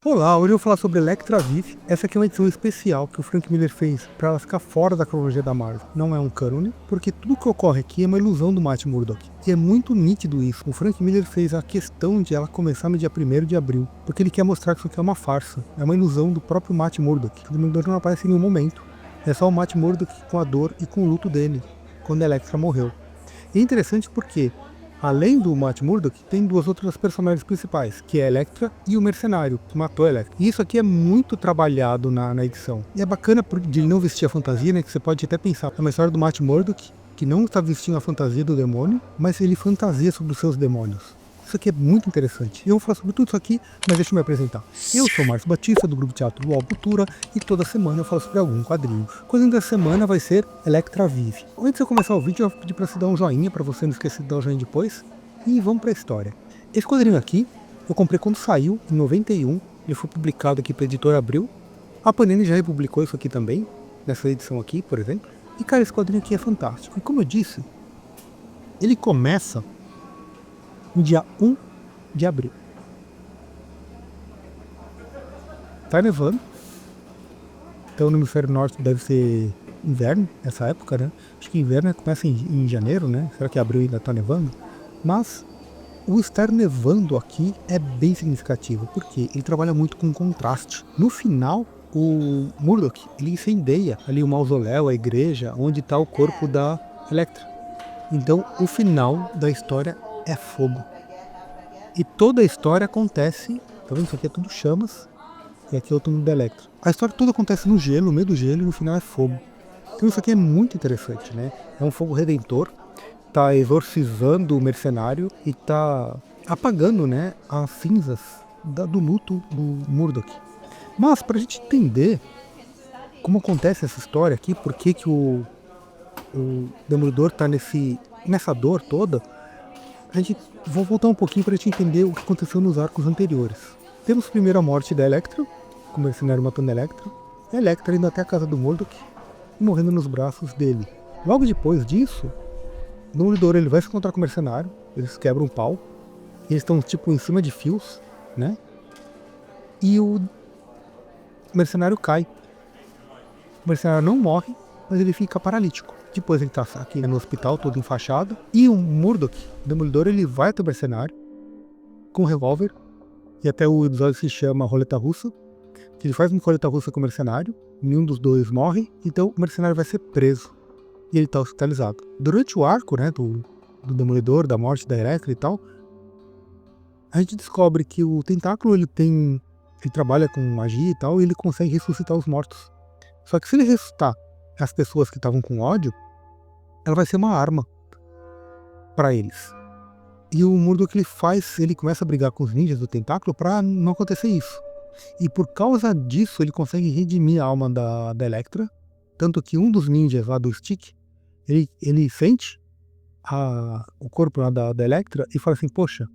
Olá, hoje eu vou falar sobre Electra Vive. Essa aqui é uma edição especial que o Frank Miller fez para ela ficar fora da cronologia da Marvel. Não é um cânone, porque tudo que ocorre aqui é uma ilusão do Matt Murdock. E é muito nítido isso. O Frank Miller fez a questão de ela começar no dia 1º de abril, porque ele quer mostrar que isso aqui é uma farsa. É uma ilusão do próprio Matt Murdock. O Demolidor não aparece em nenhum momento. É só o Matt Murdock com a dor e com o luto dele, quando a Electra morreu. E é interessante porque, além do Matt Murdock, tem duas outras personagens principais, que é a Electra e o Mercenário, que matou a Electra. E isso aqui é muito trabalhado na edição. E é bacana de ele não vestir a fantasia, né, que você pode até pensar, é uma história do Matt Murdock, que não está vestindo a fantasia do demônio, mas ele fantasia sobre os seus demônios. Isso aqui é muito interessante. Eu vou falar sobre tudo isso aqui, mas deixa eu me apresentar. Eu sou o Márcio Batista, do grupo Teatro UOL Cultura, e toda semana eu falo sobre algum quadrinho. O quadrinho da semana vai ser Electra Vive. Antes de eu começar o vídeo, eu vou pedir para você dar um joinha, para você não esquecer de dar um joinha depois. E vamos para a história. Esse quadrinho aqui, eu comprei quando saiu, em 91, ele foi publicado aqui pela Editora Abril. A Panini já republicou isso aqui também, nessa edição aqui, por exemplo. E cara, esse quadrinho aqui é fantástico. E como eu disse, ele começa no dia 1 de abril. Tá nevando. Então no hemisfério norte deve ser inverno, essa época, né? Acho que inverno começa em janeiro, né? Será que abril ainda tá nevando? Mas o estar nevando aqui é bem significativo, porque ele trabalha muito com contraste. No final, o Murdock, ele incendeia ali o mausoléu, a igreja, onde está o corpo da Electra. Então o final da história é fogo. E toda a história acontece, tá vendo? Isso aqui é tudo chamas, e aqui é o túmulo da Electra. A história toda acontece no gelo, no meio do gelo, e no final é fogo. Então isso aqui é muito interessante, né? É um fogo redentor, tá exorcizando o mercenário e tá apagando, né, as cinzas do luto do Murdock. Mas pra gente entender como acontece essa história aqui, por que o Demolidor tá nessa dor toda, a gente vou voltar um pouquinho para a gente entender o que aconteceu nos arcos anteriores. Temos primeiro a morte da Electra, o mercenário matando a Electra, e a Electra indo até a casa do Murdock e morrendo nos braços dele. Logo depois disso, o Demolidor ele vai se encontrar com o mercenário, eles quebram um pau, e eles estão tipo em cima de fios, né? E o mercenário cai. O mercenário não morre, mas ele fica paralítico. Depois ele tá aqui no hospital, todo enfaixado. E o Murdock, o Demolidor, ele vai até o mercenário com um revólver. E até o episódio se chama Roleta Russa. Ele faz uma roleta russa com o mercenário. Nenhum dos dois morre. Então o mercenário vai ser preso. E ele tá hospitalizado. Durante o arco, né, do Demolidor, da morte da Electra e tal, a gente descobre que o Tentáculo, ele trabalha com magia e tal, e ele consegue ressuscitar os mortos. Só que se ele ressuscitar as pessoas que estavam com ódio, ela vai ser uma arma para eles. E o Murdock ele começa a brigar com os ninjas do Tentáculo para não acontecer isso. E por causa disso ele consegue redimir a alma da Electra, tanto que um dos ninjas lá do Stick, ele sente o corpo lá da Electra e fala assim, poxa,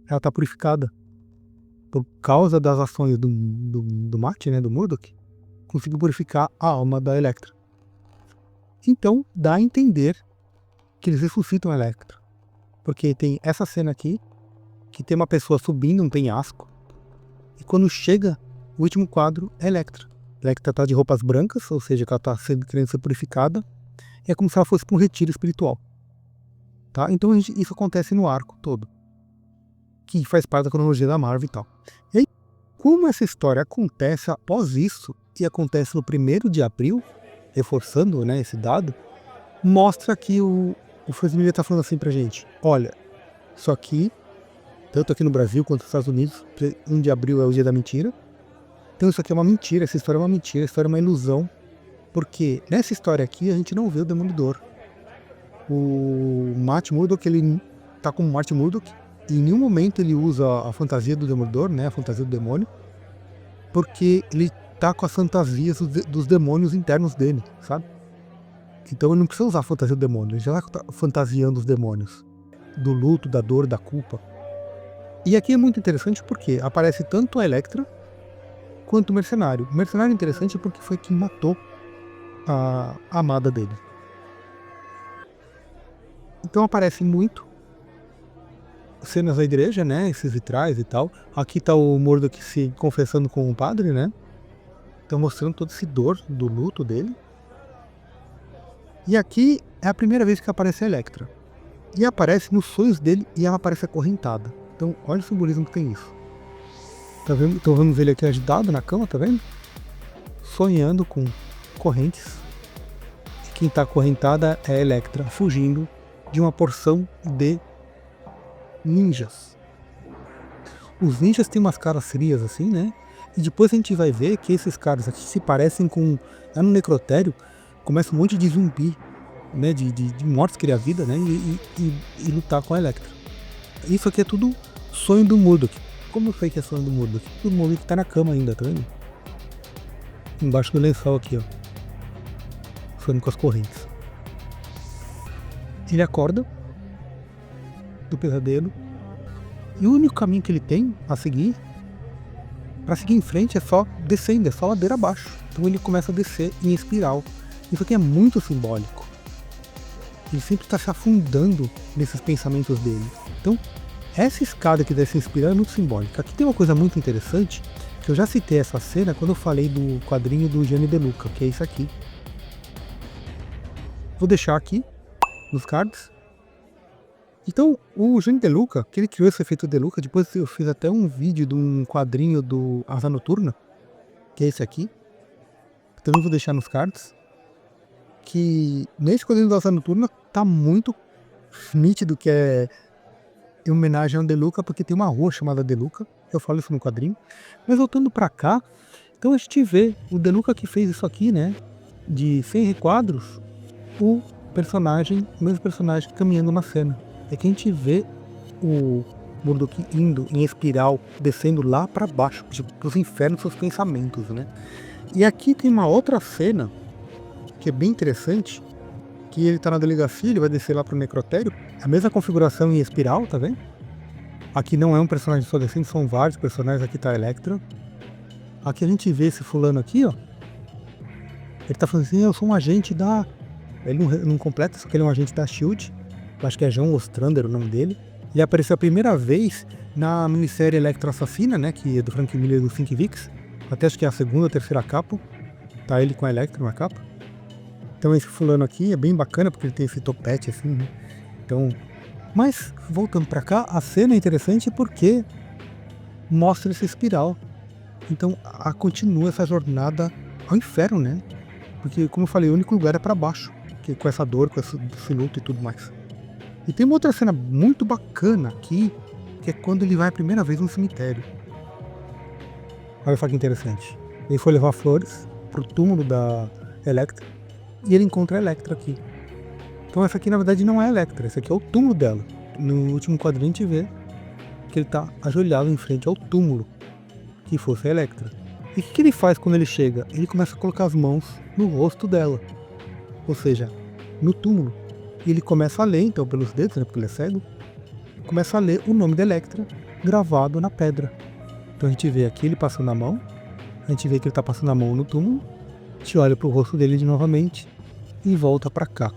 ela tá purificada. Por causa das ações do Matt, né, do Murdock, conseguiu purificar a alma da Electra. Então dá a entender que eles ressuscitam a Electra. Porque tem essa cena aqui, que tem uma pessoa subindo um penhasco, e quando chega o último quadro é Electra. Electra tá de roupas brancas, ou seja, que ela tá querendo ser purificada, e é como se ela fosse para um retiro espiritual. Tá? Então isso acontece no arco todo, que faz parte da cronologia da Marvel e tal. E aí, como essa história acontece após isso, e acontece no 1º de abril, reforçando, né, esse dado, mostra que o Frank Miller tá falando assim pra gente, olha, isso aqui, tanto aqui no Brasil quanto nos Estados Unidos, 1 de abril é o dia da mentira. Então isso aqui é uma mentira, essa história é uma mentira, essa história é uma ilusão. Porque nessa história aqui a gente não vê o Demolidor. O Matt Murdock, ele tá como Matt Murdock, e em nenhum momento ele usa a fantasia do Demolidor, né, a fantasia do demônio, porque ele tá com as fantasias dos demônios internos dele, sabe? Então ele não precisa usar a fantasia do demônio, ele já tá fantasiando os demônios, do luto, da dor, da culpa. E aqui é muito interessante porque aparece tanto a Electra quanto o mercenário. O mercenário é interessante porque foi quem matou a amada dele. Então aparece muito. cenas da igreja, né? Esses vitrais e tal. Aqui tá o Murdock se confessando com o padre, né? Então mostrando toda essa dor do luto dele. E aqui é a primeira vez que aparece a Electra. E aparece nos sonhos dele e ela aparece acorrentada. Então olha o simbolismo que tem isso. Tá vendo? Então vamos ver ele aqui agitado na cama, tá vendo? Sonhando com correntes. E quem tá acorrentada é a Electra, fugindo de uma porção de ninjas. Os ninjas têm umas caras frias assim, né? E depois a gente vai ver que esses caras aqui se parecem com... Lá no necrotério começa um monte de zumbi, né? De mortos que queria a vida, né? E lutar com a Electra. Isso aqui é tudo sonho do Murdock. Como eu sei que é sonho do Murdock? O Murdock tá na cama ainda, tá vendo? Embaixo do lençol aqui, ó. Sonhando com as correntes. Ele acorda do pesadelo. E o único caminho que ele tem a seguir, para seguir em frente, é só descendo, é só ladeira abaixo. Então ele começa a descer em espiral. Isso aqui é muito simbólico. Ele sempre está se afundando nesses pensamentos dele. Então, essa escada que desce em espiral é muito simbólica. Aqui tem uma coisa muito interessante, que eu já citei essa cena quando eu falei do quadrinho do Gianni De Luca, que é isso aqui. Vou deixar aqui, nos cards. Então, o Gianni De Luca, que ele criou esse efeito De Luca, depois eu fiz até um vídeo de um quadrinho do Asa Noturna, que é esse aqui. Também vou deixar nos cards. Que nesse quadrinho do Asa Noturna tá muito nítido que é em homenagem ao De Luca, porque tem uma rua chamada De Luca. Eu falo isso no quadrinho. Mas voltando pra cá, então a gente vê o De Luca que fez isso aqui, né? De 100 requadros, o mesmo personagem caminhando na cena. É que a gente vê o Murdock indo em espiral, descendo lá pra baixo, tipo, pros infernos dos seus pensamentos, né? E aqui tem uma outra cena que é bem interessante, que ele tá na delegacia, ele vai descer lá pro necrotério, a mesma configuração em espiral, tá vendo? Aqui não é um personagem só descendo, são vários personagens, aqui tá a Electra. Aqui a gente vê esse fulano aqui, ó. Ele tá falando assim, eu sou um agente da... Ele não completa, só que ele é um agente da SHIELD. Acho que é John Ostrander o nome dele. Ele apareceu a primeira vez na minissérie Electra Assassina, né, que é do Frank Miller e do Think Vix. Até acho que é a segunda ou terceira capa. Tá ele com a Electra na capa. Então esse fulano aqui é bem bacana, porque ele tem esse topete assim, né. Então... Mas, voltando pra cá, a cena é interessante porque mostra essa espiral. Então, continua essa jornada ao inferno, né? Porque, como eu falei, o único lugar é pra baixo, que com essa dor, com esse luto e tudo mais. E tem uma outra cena muito bacana aqui, que é quando ele vai a primeira vez no cemitério. Olha só que interessante. Ele foi levar flores pro túmulo da Electra, e ele encontra a Electra aqui. Então essa aqui na verdade não é a Electra, esse aqui é o túmulo dela. No último quadrinho a gente vê que ele tá ajoelhado em frente ao túmulo, que fosse a Electra. E o que ele faz quando ele chega? Ele começa a colocar as mãos no rosto dela, ou seja, no túmulo. E ele começa a ler, então pelos dedos, né, porque ele é cego, começa a ler o nome da Electra gravado na pedra. Então a gente vê aqui ele passando a mão, a gente vê que ele tá passando a mão no túmulo, a gente olha pro rosto dele de novamente e volta pra cá.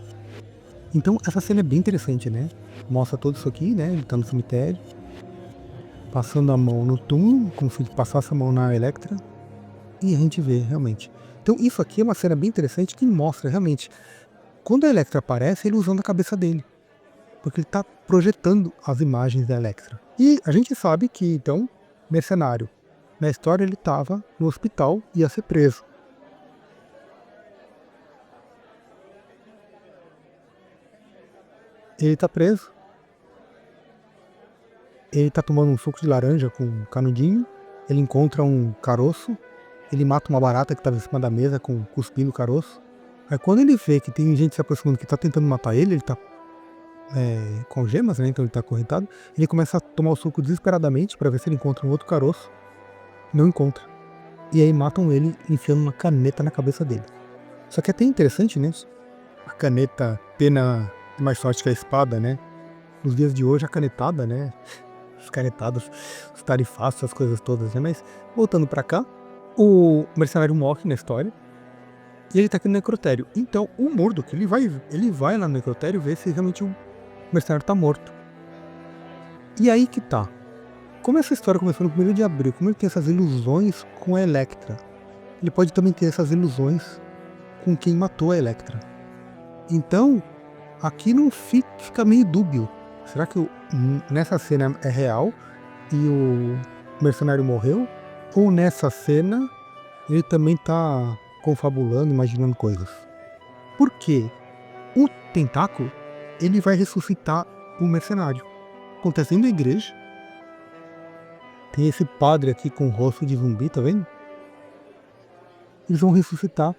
Então essa cena é bem interessante, né? Mostra tudo isso aqui, né? Ele tá no cemitério, passando a mão no túmulo, como se ele passasse a mão na Electra, e a gente vê realmente. Então isso aqui é uma cena bem interessante que mostra realmente, quando a Electra aparece, ele usando a cabeça dele, porque ele tá projetando as imagens da Electra. E a gente sabe que, então, mercenário, na história ele tava no hospital e ia ser preso. Ele tá preso. Ele tá tomando um suco de laranja com um canudinho. Ele encontra um caroço. Ele mata uma barata que tava em cima da mesa cuspindo o caroço. Aí quando ele vê que tem gente se aproximando que tá tentando matar ele, ele tá com gemas, né? Então ele tá acorrentado. Ele começa a tomar o suco desesperadamente para ver se ele encontra um outro caroço. Não encontra. E aí matam ele enfiando uma caneta na cabeça dele. Só que é até interessante, né? A caneta pena mais forte que a espada, né? Nos dias de hoje a canetada, né? Os canetados, os tarifaços, as coisas todas, né? Mas voltando pra cá, o mercenário morre na história e ele tá aqui no necrotério. Então o Murdock, ele vai lá no necrotério ver se realmente o mercenário tá morto. E aí que tá. Como essa história começou no 1º de abril, como ele tem essas ilusões com a Electra, ele pode também ter essas ilusões com quem matou a Electra. Então, aqui não fica meio dúbio. Será que nessa cena é real e o mercenário morreu? Ou nessa cena ele também tá confabulando, imaginando coisas? Por quê? O tentáculo, ele vai ressuscitar o mercenário. Acontece dentro da igreja. Tem esse padre aqui com o rosto de zumbi, tá vendo? Eles vão ressuscitar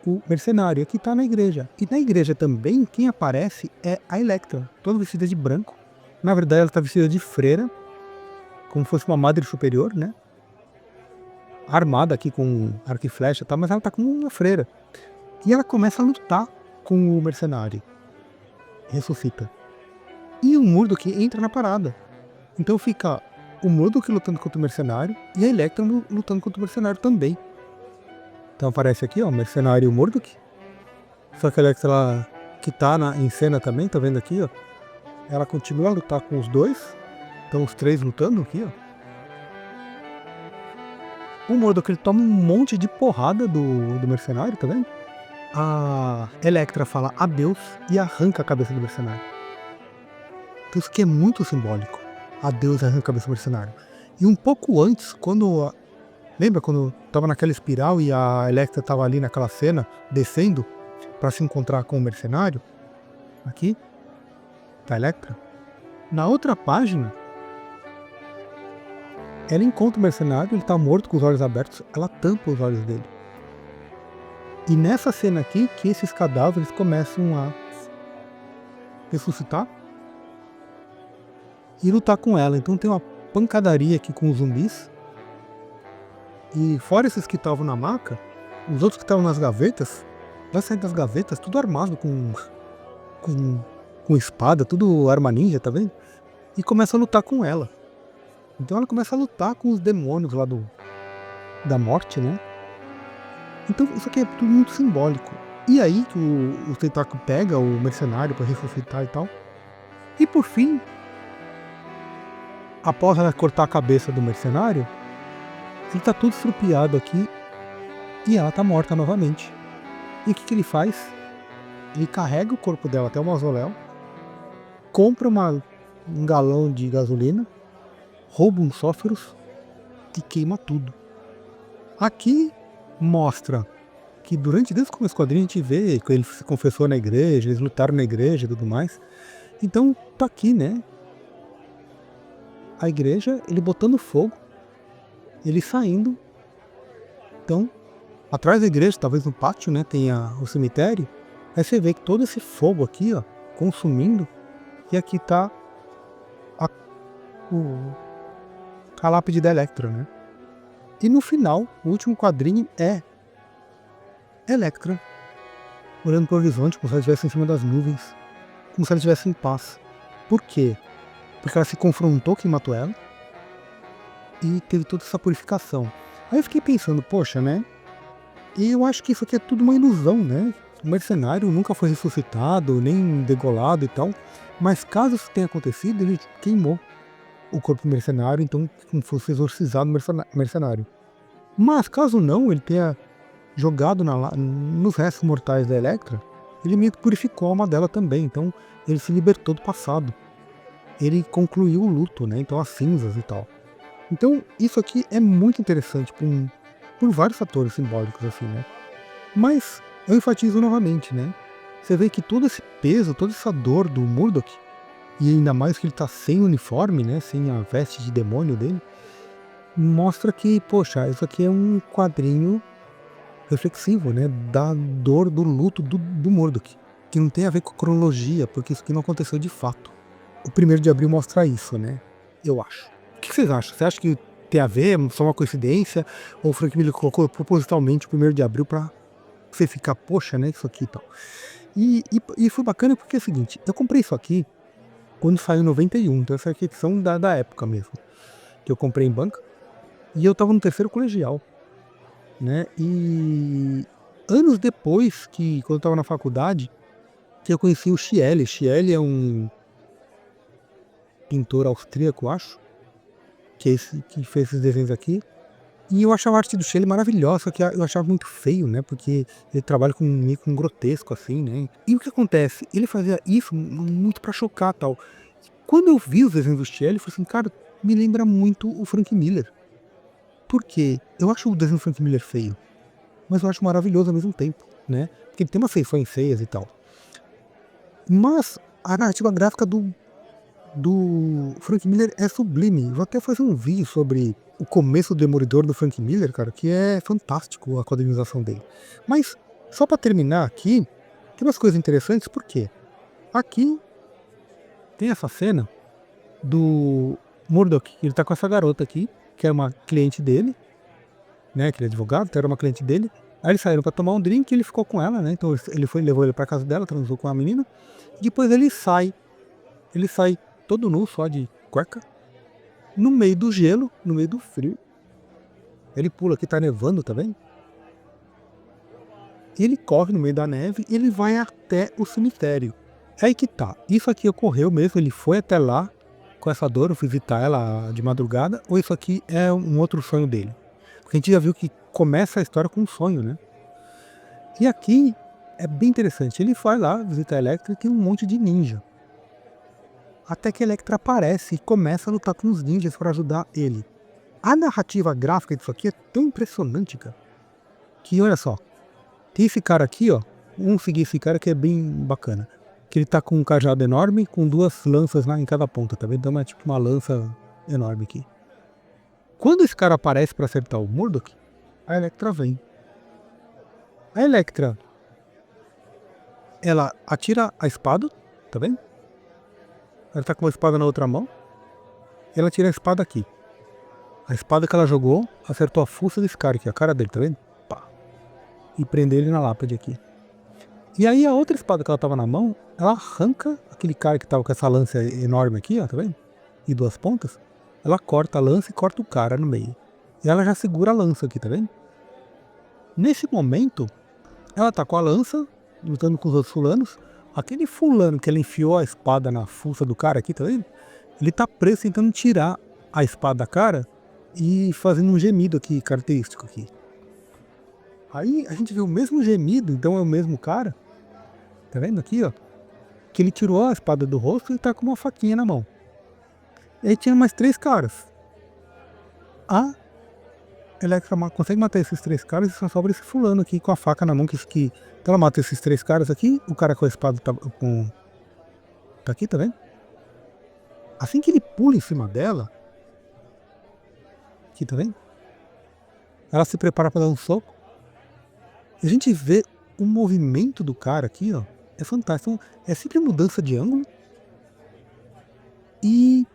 o mercenário. Aqui tá na igreja. E na igreja também, quem aparece é a Electra, toda vestida de branco. Na verdade, ela tá vestida de freira, como se fosse uma madre superior, né? Armada aqui com arco e flecha, tá? Mas ela tá como uma freira. E ela começa a lutar com o mercenário. Ressuscita. E o Murdock entra na parada. Então fica o Murdock lutando contra o mercenário e a Electra lutando contra o mercenário também. Então aparece aqui, ó, o mercenário e o Murdock. Só que a Electra, ela, que tá em cena também, tá vendo aqui, ó. Ela continua a lutar com os dois. Então os três lutando aqui, ó. O Murdock, ele toma um monte de porrada do mercenário, tá vendo? A Electra fala adeus e arranca a cabeça do mercenário. Então isso aqui é muito simbólico. Adeus e arranca a cabeça do mercenário. E um pouco antes, quando... Lembra quando tava naquela espiral e a Electra tava ali naquela cena, descendo para se encontrar com o mercenário? Aqui, tá a Electra. Na outra página, ela encontra o mercenário, ele tá morto com os olhos abertos, ela tampa os olhos dele. E nessa cena aqui, que esses cadáveres começam a ressuscitar e lutar com ela. Então tem uma pancadaria aqui com os zumbis. E fora esses que estavam na maca, os outros que estavam nas gavetas, vai sair das gavetas, tudo armado com espada, tudo arma ninja, tá vendo? E começa a lutar com ela. Então ela começa a lutar com os demônios lá da morte, né? Então isso aqui é tudo muito simbólico. E aí que o tentáculo pega o mercenário para ressuscitar e tal. E por fim, após ela cortar a cabeça do mercenário, ele tá todo estrupiado aqui e ela tá morta novamente. E o que ele faz? Ele carrega o corpo dela até o mausoléu, compra um galão de gasolina, rouba uns fósforos e queima tudo. Aqui mostra que desde o começo do quadrinho a gente vê que ele se confessou na igreja, eles lutaram na igreja e tudo mais. Então tá aqui, né? A igreja, ele botando fogo, ele saindo. Então, atrás da igreja, talvez no pátio, né, tem o cemitério. Aí você vê que todo esse fogo aqui, ó, consumindo. E aqui tá a lápide da Electra, né? E no final, o último quadrinho é Electra olhando para o horizonte, como se ela estivesse em cima das nuvens, como se ela estivesse em paz. Por quê? Porque ela se confrontou quem matou ela e teve toda essa purificação. Aí eu fiquei pensando, poxa, né? E eu acho que isso aqui é tudo uma ilusão, né? O mercenário nunca foi ressuscitado, nem degolado e tal. Mas caso isso tenha acontecido, ele queimou o corpo do mercenário, então como fosse exorcizado o mercenário. Mas caso não, ele tenha jogado nos restos mortais da Electra, ele meio que purificou a alma dela também, então ele se libertou do passado. Ele concluiu o luto, né? Então as cinzas e tal. Então isso aqui é muito interessante por vários fatores simbólicos, assim, né? Mas eu enfatizo novamente, né? Você vê que todo esse peso, toda essa dor do Murdock, e ainda mais que ele tá sem uniforme, né? Sem a veste de demônio dele, mostra que, poxa, isso aqui é um quadrinho reflexivo, né? Da dor, do luto do Murdock, que não tem a ver com cronologia, porque isso aqui não aconteceu de fato. O 1º de abril mostra isso, né? Eu acho. O que vocês acham? Você acha que tem a ver, só uma coincidência? Ou o Frank Miller colocou propositalmente o 1º de abril pra você ficar, poxa, né? Isso aqui e tal. E foi bacana porque é o seguinte, eu comprei isso aqui quando saiu em 91, então essa aqui é a edição da época mesmo, que eu comprei em banca, e eu tava no 3º colegial, né? E anos depois, quando eu tava na faculdade, que eu conheci o Chieli. Chieli é um pintor austríaco, acho, que é esse que fez esses desenhos aqui. E eu achava a arte do Shelley maravilhosa, só que eu achava muito feio, né, porque ele trabalha meio com grotesco, assim, né. E o que acontece? Ele fazia isso muito pra chocar, tal. Quando eu vi os desenhos do Shelley, eu falei assim: "Cara, me lembra muito o Frank Miller". Por quê? Eu acho o desenho do Frank Miller feio, mas eu acho maravilhoso ao mesmo tempo, né, porque ele tem umas feições feias e tal. Mas a narrativa gráfica do Frank Miller é sublime. Vou até fazer um vídeo sobre o começo do Demolidor do Frank Miller, cara, que é fantástico a quadrinização dele. Mas, só pra terminar aqui, tem umas coisas interessantes, por quê? Aqui tem essa cena do Murdock, ele tá com essa garota aqui, que é uma cliente dele, né, que ele é advogado, então era uma cliente dele. Aí eles saíram pra tomar um drink e ele ficou com ela, né, então ele foi, levou ele pra casa dela, transou com a menina, e depois ele sai todo nu, só de cueca, no meio do gelo, no meio do frio. Ele pula, aqui tá nevando, tá vendo? Ele corre no meio da neve e ele vai até o cemitério. É aí que tá, isso aqui ocorreu mesmo, ele foi até lá com essa dor, visitar ela de madrugada, ou isso aqui é um outro sonho dele? Porque a gente já viu que começa a história com um sonho, né? E aqui é bem interessante, ele vai lá visitar a Electra e tem um monte de ninja. Até que a Electra aparece e começa a lutar com os ninjas para ajudar ele. A narrativa gráfica disso aqui é tão impressionante, cara, que olha só, tem esse cara aqui, ó, vamos seguir esse cara que é bem bacana, que ele tá com um cajado enorme, com 2 lanças lá em cada ponta, tá vendo? Então é tipo uma lança enorme aqui. Quando esse cara aparece para acertar o Murdock, a Electra vem. A Electra, ela atira a espada, tá vendo? Ela tá com uma espada na outra mão, e ela tira a espada aqui. A espada que ela jogou acertou a fuça desse cara aqui, a cara dele, tá vendo? Pá. E prendeu ele na lápide aqui. E aí a outra espada que ela tava na mão, ela arranca aquele cara que tava com essa lança enorme aqui, ó, tá vendo? E 2 pontas. Ela corta a lança e corta o cara no meio. E ela já segura a lança aqui, tá vendo? Nesse momento, ela tá com a lança, lutando com os outros fulanos. Aquele fulano que ela enfiou a espada na fuça do cara aqui, tá vendo? Ele tá preso tentando tirar a espada da cara e fazendo um gemido aqui, característico aqui. Aí a gente vê o mesmo gemido, então é o mesmo cara. Tá vendo aqui, ó? Que ele tirou a espada do rosto e tá com uma faquinha na mão. E aí tinha mais 3 caras. A Electra consegue matar esses 3 caras e só sobra esse fulano aqui com a faca na mão. Então ela mata esses 3 caras aqui, o cara com a espada tá aqui, tá vendo? Assim que ele pula em cima dela, aqui, tá vendo? Ela se prepara para dar um soco. E a gente vê o movimento do cara aqui, ó. É fantástico. Então, é sempre mudança de ângulo. E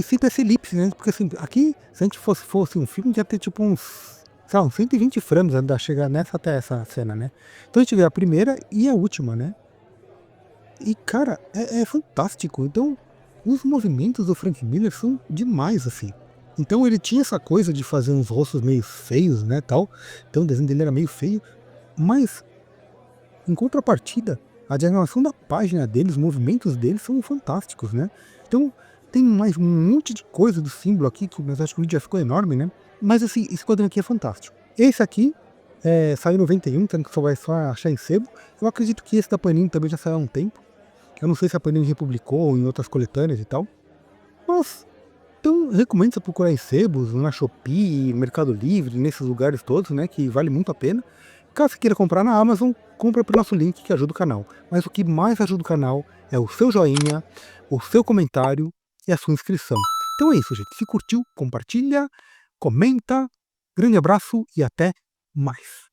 sempre essa elipse, né? Porque assim, aqui, se a gente fosse um filme, ia ter tipo uns, sei lá, uns 120 frames antes de chegar nessa até essa cena, né? Então a gente vê a primeira e a última, né? E cara, é fantástico. Então, os movimentos do Frank Miller são demais, assim. Então ele tinha essa coisa de fazer uns rostos meio feios, né, tal. Então o desenho dele era meio feio, mas em contrapartida, a diagramação da página dele, os movimentos dele são fantásticos, né? Então tem mais um monte de coisa do símbolo aqui, que mas acho que o vídeo já ficou enorme, né? Mas assim, esse quadrinho aqui é fantástico. Esse aqui saiu em 91, então só vai só achar em sebo. Eu acredito que esse da Panini também já saiu há um tempo. Eu não sei se a Panini republicou ou em outras coletâneas e tal. Mas, então recomendo você procurar em sebos, na Shopee, Mercado Livre, nesses lugares todos, né? Que vale muito a pena. Caso você queira comprar na Amazon, compra pelo nosso link que ajuda o canal. Mas o que mais ajuda o canal é o seu joinha, o seu comentário e a sua inscrição. Então é isso, gente. Se curtiu, compartilha, comenta. Grande abraço e até mais.